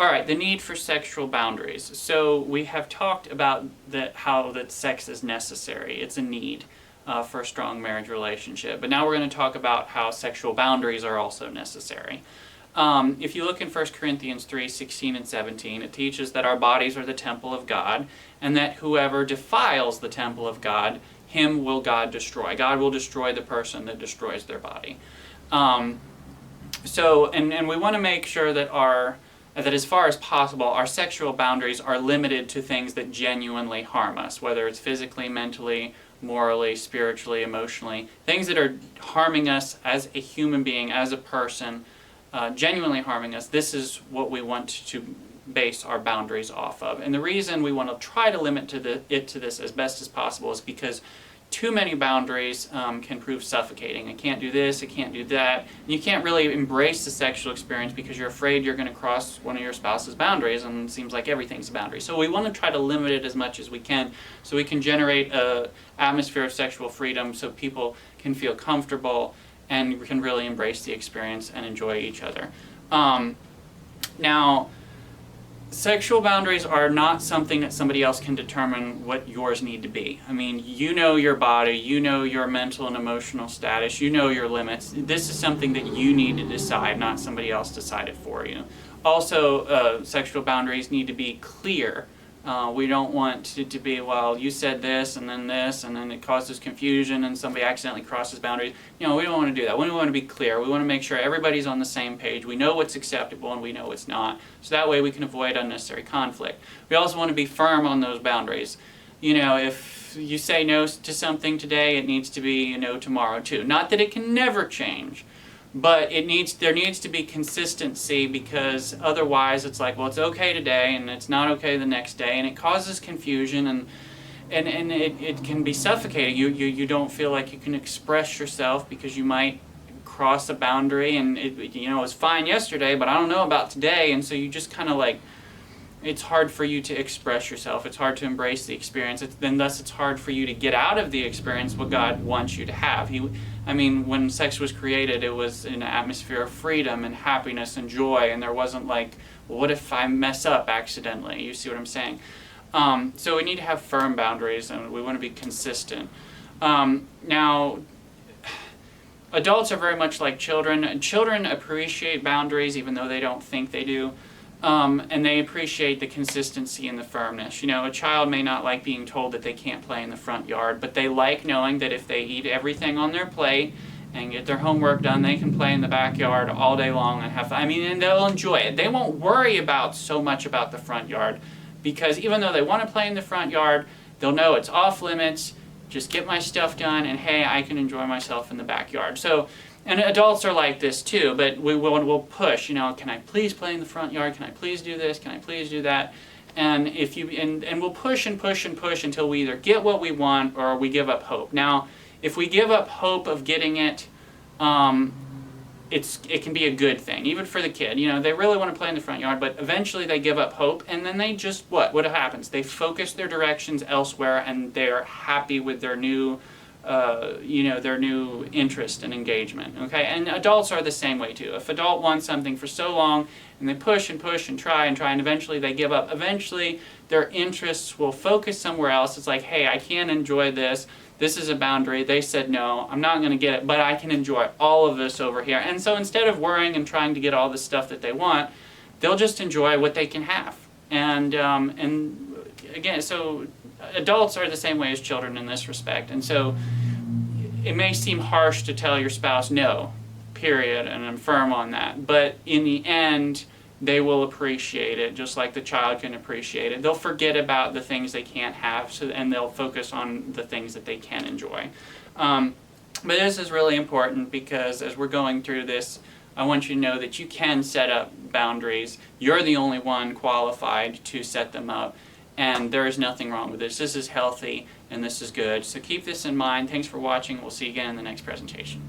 All right, the need for sexual boundaries. So we have talked about how that sex is necessary. It's a need for a strong marriage relationship. But now we're going to talk about how sexual boundaries are also necessary. If you look in 1 Corinthians 3:16 and 17, it teaches that our bodies are the temple of God, and that whoever defiles the temple of God, him will God destroy. God will destroy the person that destroys their body. And we want to make sure that that as far as possible, our sexual boundaries are limited to things that genuinely harm us, whether it's physically, mentally, morally, spiritually, emotionally, things that are harming us as a human being, as a person, genuinely harming us. This is what we want to base our boundaries off of. And the reason we want to try to limit it to this as best as possible is because too many boundaries can prove suffocating. I can't do this, I can't do that. And you can't really embrace the sexual experience because you're afraid you're going to cross one of your spouse's boundaries, and it seems like everything's a boundary. So we want to try to limit it as much as we can so we can generate an atmosphere of sexual freedom so people can feel comfortable and we can really embrace the experience and enjoy each other. Now, sexual boundaries are not something that somebody else can determine what yours need to be. I mean, you know your body, you know your mental and emotional status, you know your limits. This is something that you need to decide, not somebody else decide it for you. Also, sexual boundaries need to be clear. We don't want it to be, well, you said this, and then it causes confusion, and somebody accidentally crosses boundaries. You know, we don't want to do that. We want to be clear. We want to make sure everybody's on the same page. We know what's acceptable, and we know what's not. So that way we can avoid unnecessary conflict. We also want to be firm on those boundaries. You know, if you say no to something today, it needs to be no tomorrow too. Not that it can never change, but there needs to be consistency, because otherwise it's like, well, it's okay today and it's not okay the next day, and it causes confusion and it can be suffocating. You don't feel like you can express yourself because you might cross a boundary, and it was fine yesterday, but I don't know about today, and so you just kind of like, it's hard for you to express yourself. It's hard to embrace the experience. Thus it's hard for you to get out of the experience what God wants you to have. When sex was created, it was an atmosphere of freedom and happiness and joy, and there wasn't like, well, what if I mess up accidentally? You see what I'm saying? So we need to have firm boundaries, and we want to be consistent. Now, adults are very much like children. Children appreciate boundaries even though they don't think they do. And they appreciate the consistency and the firmness. You know, a child may not like being told that they can't play in the front yard, but they like knowing that if they eat everything on their plate and get their homework done, they can play in the backyard all day long and have fun. And they'll enjoy it. They won't worry so much about the front yard, because even though they want to play in the front yard, they'll know it's off limits, just get my stuff done, and hey, I can enjoy myself in the backyard. And adults are like this too, but we'll push, can I please play in the front yard? Can I please do this? Can I please do that? And we'll push and push and push until we either get what we want or we give up hope. Now, if we give up hope of getting it, it can be a good thing, even for the kid. They really want to play in the front yard, but eventually they give up hope, and then they just, what happens? They focus their directions elsewhere, and they're happy with their new interest and engagement. Okay, and adults are the same way too. If adult wants something for so long, and they push and push and try, and eventually they give up, eventually their interests will focus somewhere else. It's like, hey, I can't enjoy this. This is a boundary. They said no. I'm not going to get it, but I can enjoy all of this over here. And so instead of worrying and trying to get all the stuff that they want, they'll just enjoy what they can have. And again, so adults are the same way as children in this respect. And so it may seem harsh to tell your spouse no, period, and I'm firm on that. But in the end, they will appreciate it just like the child can appreciate it. They'll forget about the things they can't have, and they'll focus on the things that they can enjoy. But this is really important, because as we're going through this, I want you to know that you can set up boundaries. You're the only one qualified to set them up. And there is nothing wrong with this. This is healthy and this is good. So keep this in mind. Thanks for watching. We'll see you again in the next presentation.